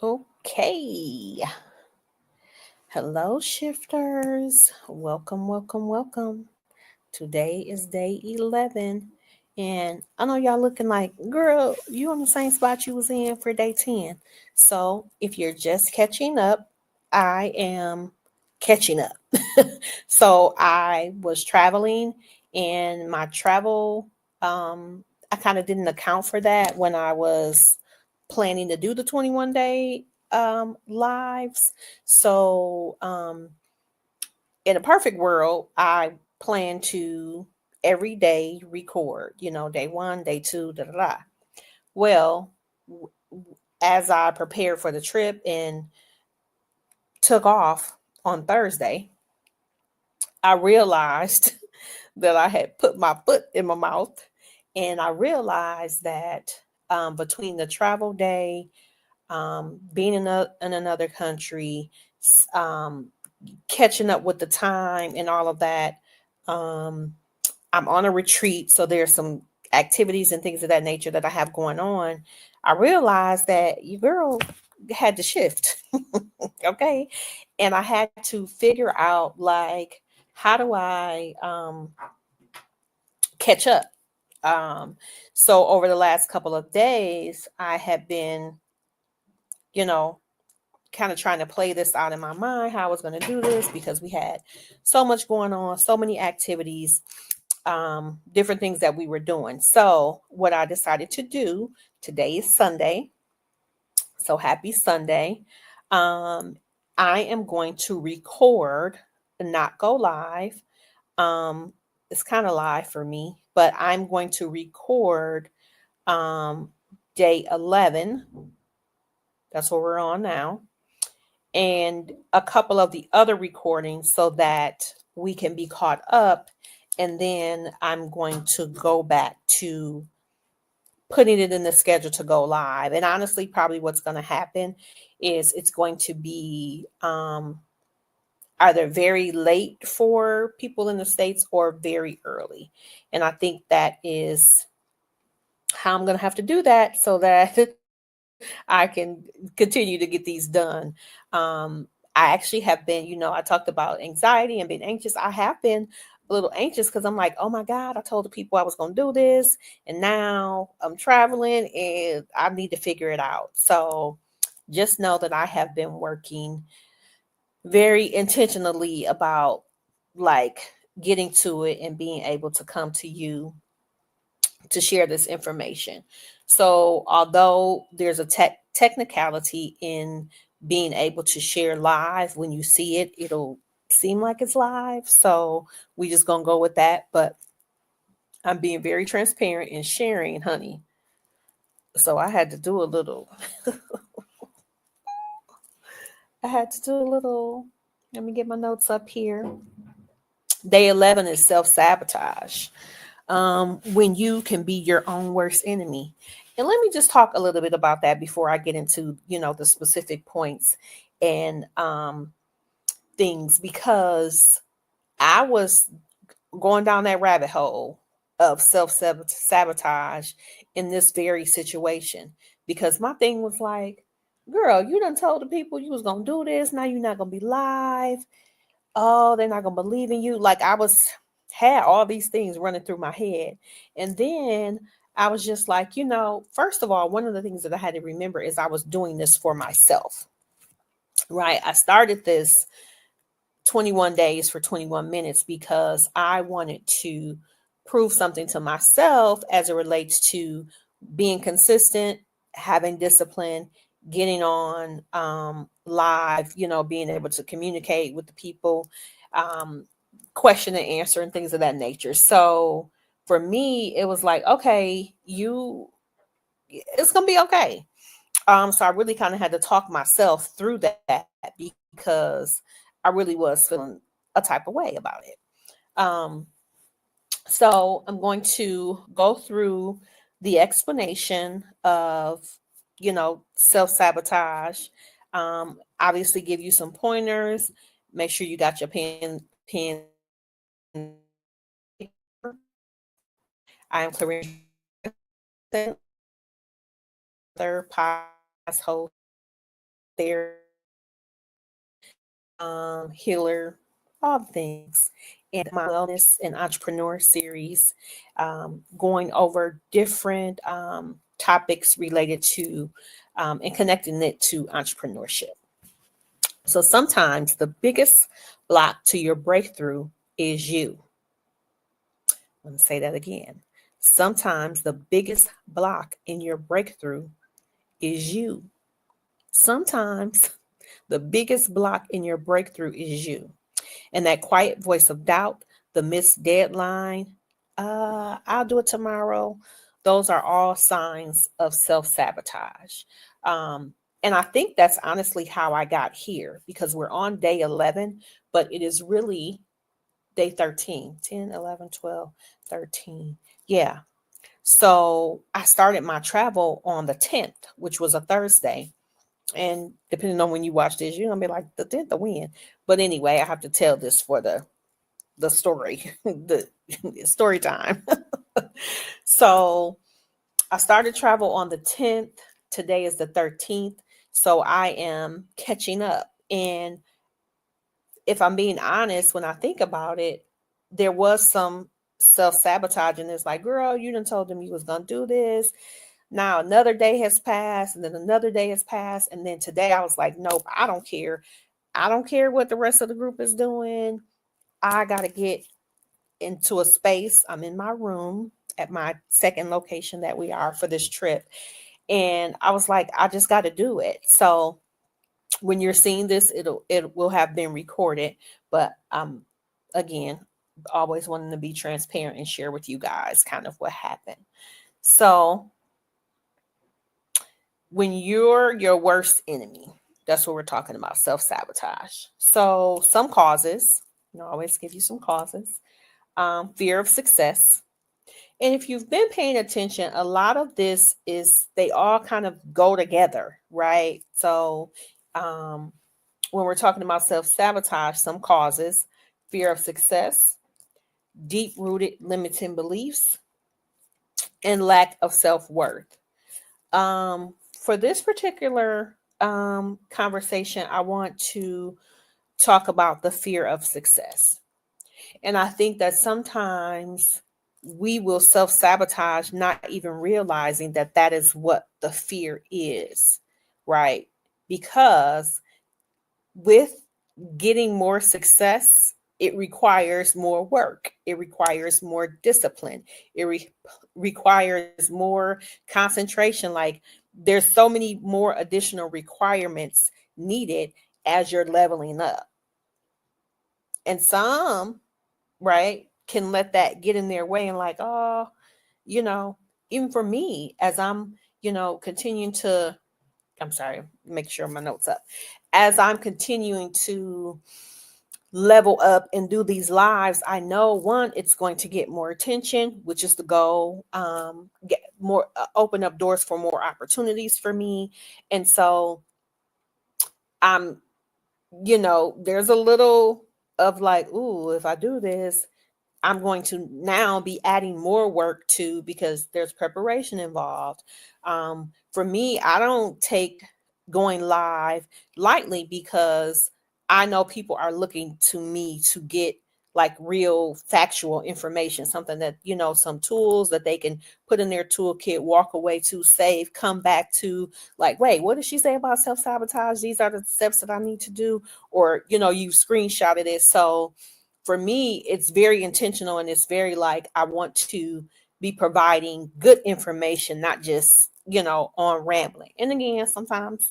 Okay. Hello, shifters. Welcome, welcome, welcome. Today is day 11. And I know y'all looking like, girl, you on the same spot you was in for day 10. So if you're just catching up, I am catching up. So I was traveling and my travel, I kind of didn't account for that when I was planning to do the 21-day lives. So in a perfect world, I plan to every day record, day one, day two, da da da. Well, as I prepared for the trip and took off on Thursday, I realized that I had put my foot in my mouth. And I realized that between the travel day, being in another country, um, catching up with the time and all of that, um, I'm on a retreat, so there's some activities and things of that nature that I have going on. I realized that your girl had to shift, okay, and I had to figure out like how do I catch up. Um, so over the last couple of days, I have been, you know, kind of trying to play this out in my mind how I was going to do this because we had so much going on, so many activities, different things that we were doing. So, what I decided to do today is Sunday. So, happy Sunday. Um, I am going to record and not go live. Um, it's kind of live for me, but I'm going to record um, day 11. That's what we're on now, and a couple of the other recordings so that we can be caught up. And then I'm going to go back to putting it in the schedule to go live. And honestly, probably what's going to happen is it's going to be either very late for people in the States or very early. And I think that is how I'm going to have to do that so that I can continue to get these done. I actually have been, I talked about anxiety and being anxious. I have been a little anxious because I'm like, oh my God, I told the people I was going to do this. And now I'm traveling and I need to figure it out. So just know that I have been working very intentionally about like getting to it and being able to come to you to share this information. So, although there's a technicality in being able to share live, when you see it, it'll seem like it's live. So, we just gonna go with that. But I'm being very transparent in sharing, honey. So I had to do a little. I had to do a little. Let me get my notes up here. Day 11 is self sabotage. When you can be your own worst enemy. And let me just talk a little bit about that before I get into, the specific points and things, because I was going down that rabbit hole of self sabotage in this very situation because my thing was like, girl, you done told the people you was gonna do this. Now you're not gonna be live. Oh, they're not gonna believe in you. Like I was had all these things running through my head. And then I was just like, first of all, one of the things that I had to remember is I was doing this for myself. Right. I started this 21 days for 21 minutes because I wanted to prove something to myself as it relates to being consistent, having discipline, getting on live, being able to communicate with the people, um, question and answer, and things of that nature. So for me, it was like, okay, it's going to be okay. So I really kind of had to talk myself through that because I really was feeling a type of way about it. Um, so I'm going to go through the explanation of, self sabotage. Obviously, give you some pointers. Make sure you got your pen, paper. I am Clarindria Addison, author, podcast host, therapist, healer, all the things. And my wellness and entrepreneur series, going over different topics related to and connecting it to entrepreneurship. So sometimes the biggest block to your breakthrough is you. Let me say that again. Sometimes the biggest block in your breakthrough is you. Sometimes the biggest block in your breakthrough is you. And that quiet voice of doubt, the missed deadline, I'll do it tomorrow. Those are all signs of self sabotage. And I think that's honestly how I got here because we're on day 11, but it is really day 13, 10, 11, 12, 13. Yeah. So I started my travel on the 10th, which was a Thursday. And depending on when you watch this, you're gonna be like the 10th of when. But anyway, I have to tell this for the story, the story time. So I started travel on the 10th. Today is the 13th. So I am catching up. And if I'm being honest, when I think about it, there was some self-sabotaging. It's like, girl, you done told them you was gonna do this. Now another day has passed, and then another day has passed. And then today I was like, nope, I don't care. I don't care what the rest of the group is doing. I gotta get into a space. I'm in my room at my second location that we are for this trip. And I was like, I just got to do it. So when you're seeing this, it will have been recorded. But again, always wanting to be transparent and share with you guys kind of what happened. So when you're your worst enemy, that's what we're talking about, self-sabotage. So some causes, always give you some causes. Fear of success. And if you've been paying attention, a lot of this is they all kind of go together, right? So when we're talking about self-sabotage, some causes: fear of success, deep-rooted limiting beliefs, and lack of self-worth. For this particular conversation, I want to talk about the fear of success. And I think that sometimes we will self sabotage, not even realizing that that is what the fear is, right? Because with getting more success, it requires more work, it requires more discipline, requires more concentration. Like there's so many more additional requirements needed as you're leveling up. And some, right, can let that get in their way and like, oh, you know, even for me, as I'm, continuing to, I'm sorry, make sure my notes up. As I'm continuing to level up and do these lives, I know one, it's going to get more attention, which is the goal. Get more, open up doors for more opportunities for me. And so I'm, there's a little of like, ooh, if I do this, I'm going to now be adding more work to because there's preparation involved. For me, I don't take going live lightly because I know people are looking to me to get like real factual information, something that, some tools that they can put in their toolkit, walk away to, save, come back to, like, wait, what did she say about self-sabotage? These are the steps that I need to do. Or, you screenshotted it. So for me, it's very intentional and it's very like I want to be providing good information, not just, on rambling. And again, sometimes,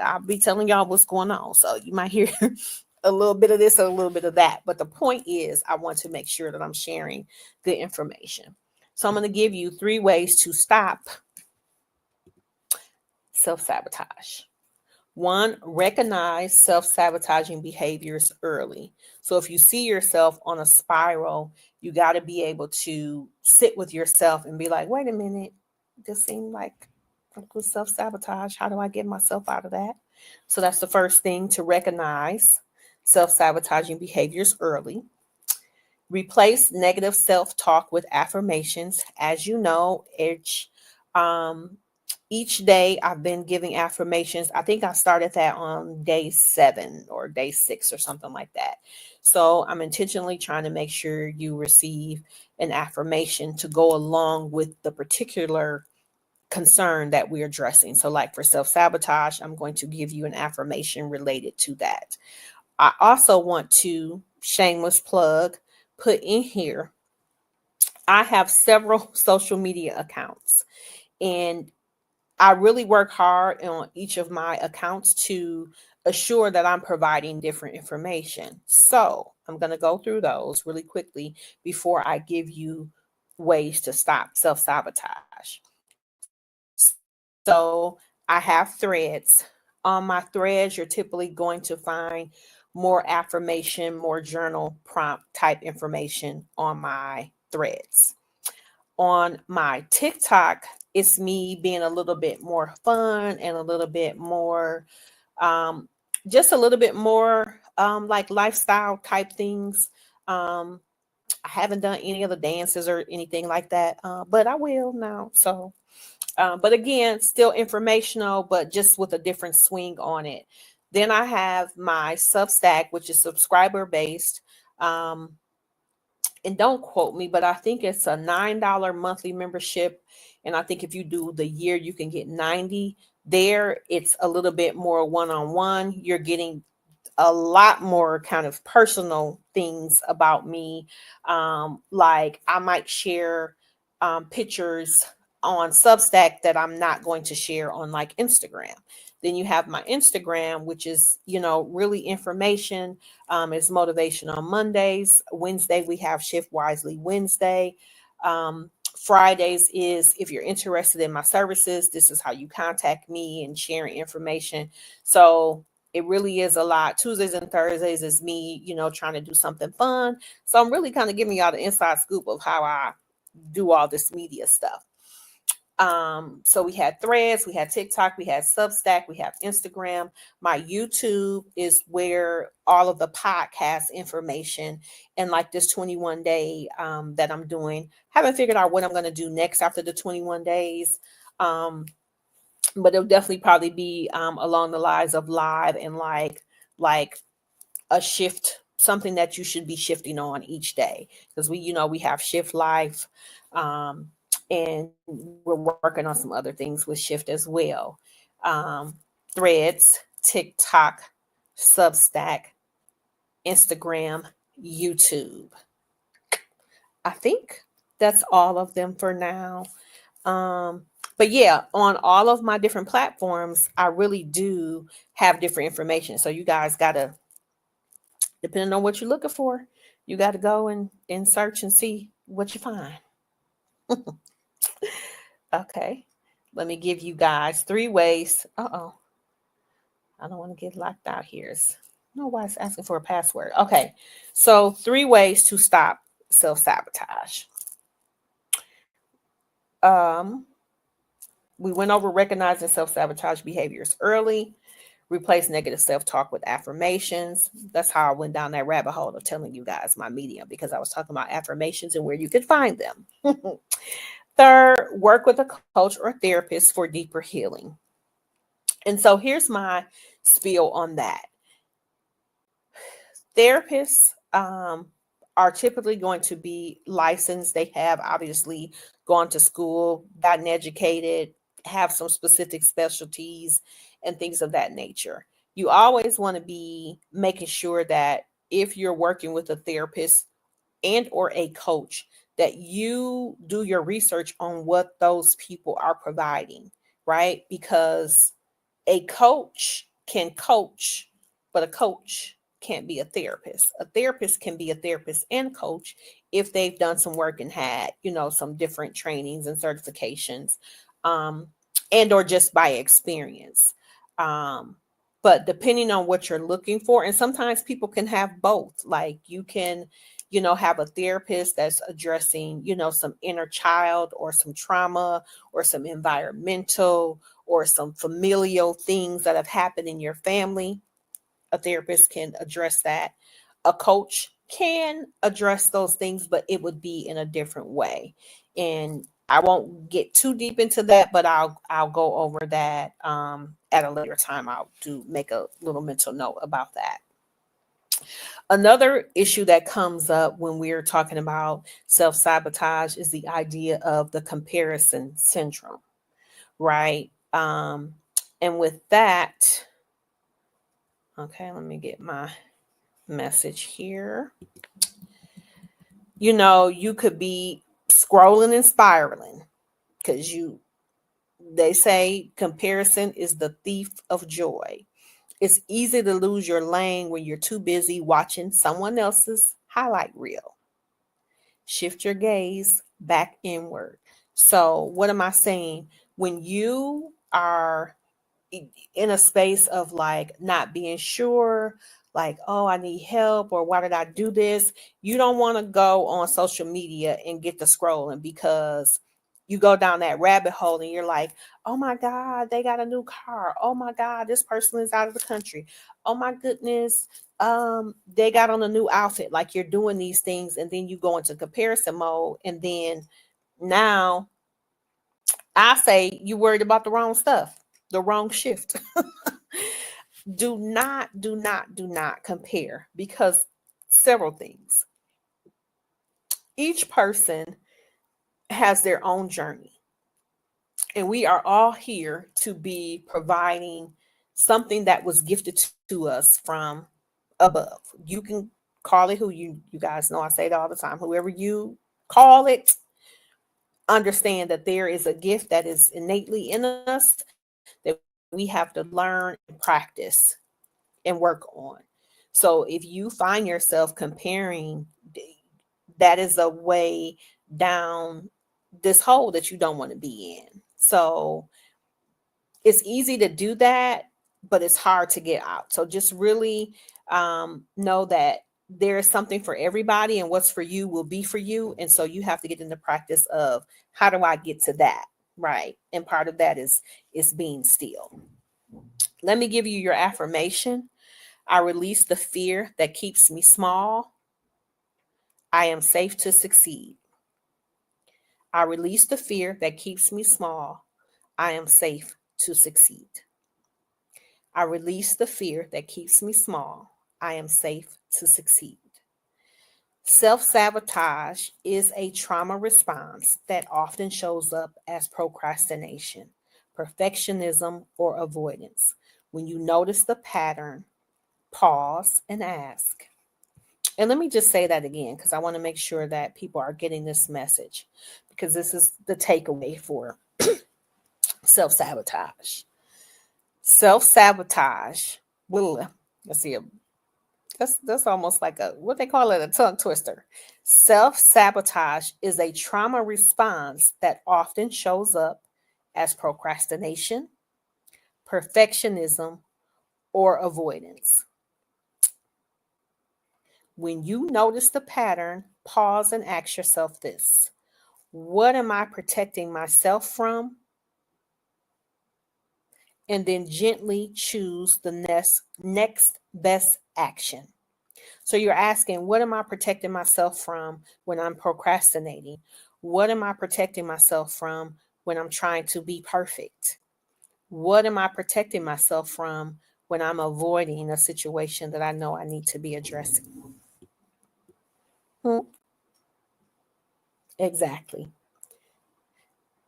I'll be telling y'all what's going on. So you might hear a little bit of this or a little bit of that. But the point is, I want to make sure that I'm sharing good information. So I'm going to give you 3 ways to stop self-sabotage. 1, recognize self-sabotaging behaviors early. So if you see yourself on a spiral, you got to be able to sit with yourself and be like, wait a minute, this seemed like self-sabotage. How do I get myself out of that? So that's the first thing, to recognize self-sabotaging behaviors early. Replace negative self-talk with affirmations. As you know, um, each day I've been giving affirmations. I think I started that on day 7 or day 6 or something like that. So I'm intentionally trying to make sure you receive an affirmation to go along with the particular concern that we're addressing. So, like for self sabotage, I'm going to give you an affirmation related to that. I also want to, shameless plug, put in here, I have several social media accounts, and I really work hard on each of my accounts to assure that I'm providing different information. So I'm going to go through those really quickly before I give you ways to stop self sabotage. So I have threads. On my threads, you're typically going to find more affirmation, more journal prompt type information on my threads. On my TikTok, it's me being a little bit more fun and a little bit more, um, just a little bit more like lifestyle type things. Um, I haven't done any of the dances or anything like that, but I will now. So, but again, still informational, but just with a different swing on it. Then I have my Substack, which is subscriber based. Um, and don't quote me, but I think it's a $9 monthly membership. And I think if you do the year, you can get 90. There, it's a little bit more one on one. You're getting a lot more kind of personal things about me. Like I might share pictures on Substack that I'm not going to share on like Instagram. Then you have my Instagram, which is, really information. It's motivation on Mondays. Wednesday, we have Shift Wisely Wednesday. Fridays is if you're interested in my services, this is how you contact me and sharing information. So it really is a lot. Tuesdays and Thursdays is me, trying to do something fun. So I'm really kind of giving y'all the inside scoop of how I do all this media stuff. So we had threads, we had TikTok, we had Substack, we have Instagram. My YouTube is where all of the podcast information and like this 21 day that I'm doing. Haven't figured out what I'm going to do next after the 21 days. But it'll definitely probably be along the lines of live and like a shift, something that you should be shifting on each day, because we have shift life, and we're working on some other things with shift as well. um, Threads, TikTok, Substack, Instagram, YouTube. I think that's all of them for now. But yeah, on all of my different platforms, I really do have different information. So you guys gotta, depending on what you're looking for, you gotta go and search and see what you find. Okay. Let me give you guys 3 ways. Uh-oh. I don't want to get locked out here. No, why it's asking for a password. Okay. So 3 ways to stop self-sabotage. Um, we went over recognizing self-sabotage behaviors early. Replace negative self-talk with affirmations. That's how I went down that rabbit hole of telling you guys my medium, because I was talking about affirmations and where you could find them. Third, work with a coach or therapist for deeper healing. And so here's my spiel on that. Therapists are typically going to be licensed. They have obviously gone to school, gotten educated, have some specific specialties and things of that nature. You always want to be making sure that if you're working with a therapist and or a coach, that you do your research on what those people are providing, right? Because a coach can coach, but a coach can't be a therapist. A therapist can be a therapist and coach if they've done some work and had, some different trainings and certifications, um, and or just by experience. Um, but depending on what you're looking for, and sometimes people can have both. Like you can, have a therapist that's addressing, some inner child or some trauma or some environmental or some familial things that have happened in your family. A therapist can address that. A coach can address those things, but it would be in a different way. And I won't get too deep into that, but I'll go over that at a later time. I'll do make a little mental note about that. Another issue that comes up when we're talking about self-sabotage is the idea of the comparison syndrome, right? And with that, okay, let me get my message here. You could be scrolling and spiraling because they say comparison is the thief of joy. It's easy to lose your lane when you're too busy watching someone else's highlight reel. Shift your gaze back inward. So, what am I saying? When you are in a space of like not being sure, like, oh, I need help, or why did I do this? You don't want to go on social media and get the scrolling because you go down that rabbit hole and you're like, oh my God, they got a new car. Oh my God, this person is out of the country. Oh my goodness, they got on a new outfit. Like you're doing these things, and then you go into comparison mode, and then now I say you worried about the wrong stuff, the wrong shift. Do not compare because several things. Each person has their own journey, and we are all here to be providing something that was gifted to us from above. You can call it who you guys know I say it all the time. Whoever you call it, understand that there is a gift that is innately in us that we have to learn and practice and work on. So if you find yourself comparing, that is a way down this hole that you don't want to be in. So it's easy to do that, but it's hard to get out. So just really know that there is something for everybody, and what's for you will be for you. And so you have to get in the practice of how do I get to that, right? And part of that is being still. Let me give you your affirmation. I release the fear that keeps me small. I am safe to succeed. I release the fear that keeps me small. I am safe to succeed. I release the fear that keeps me small. I am safe to succeed. Self sabotage is a trauma response that often shows up as procrastination, perfectionism, or avoidance. When you notice the pattern, pause and ask. And let me just say that again because I want to make sure that people are getting this message because this is the takeaway for self sabotage. Self sabotage. Well, let's see. That's almost like a what they call it, a tongue twister. Self sabotage is a trauma response that often shows up as procrastination, perfectionism, or avoidance. When you notice the pattern, pause and ask yourself this: what am I protecting myself from? And then gently choose the next best action. So you're asking, what am I protecting myself from when I'm procrastinating? What am I protecting myself from when I'm trying to be perfect? What am I protecting myself from when I'm avoiding a situation that I know I need to be addressing? Hmm. Exactly.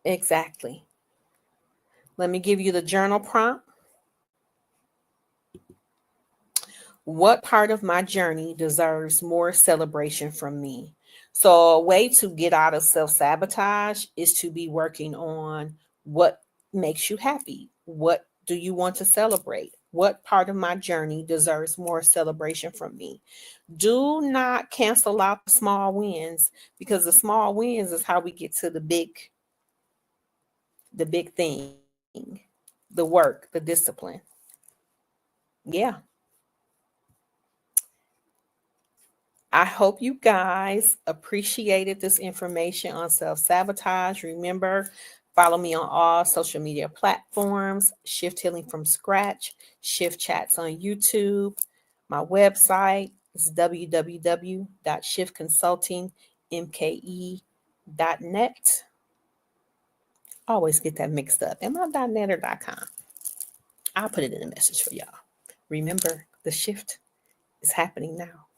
Exactly. Let me give you the journal prompt. What part of my journey deserves more celebration from me? So, a way to get out of self sabotage is to be working on what makes you happy. What do you want to celebrate? What part of my journey deserves more celebration from me? Do not cancel out the small wins because the small wins is how we get to the big thing, the work, the discipline. Yeah. I hope you guys appreciated this information on self sabotage. Remember, follow me on all social media platforms, Shift Healing from Scratch, Shift Chats on YouTube. My website is www.shiftconsultingmke.net. always get that mixed up. Am I .net or .com? I'll put it in a message for y'all. Remember, the shift is happening now.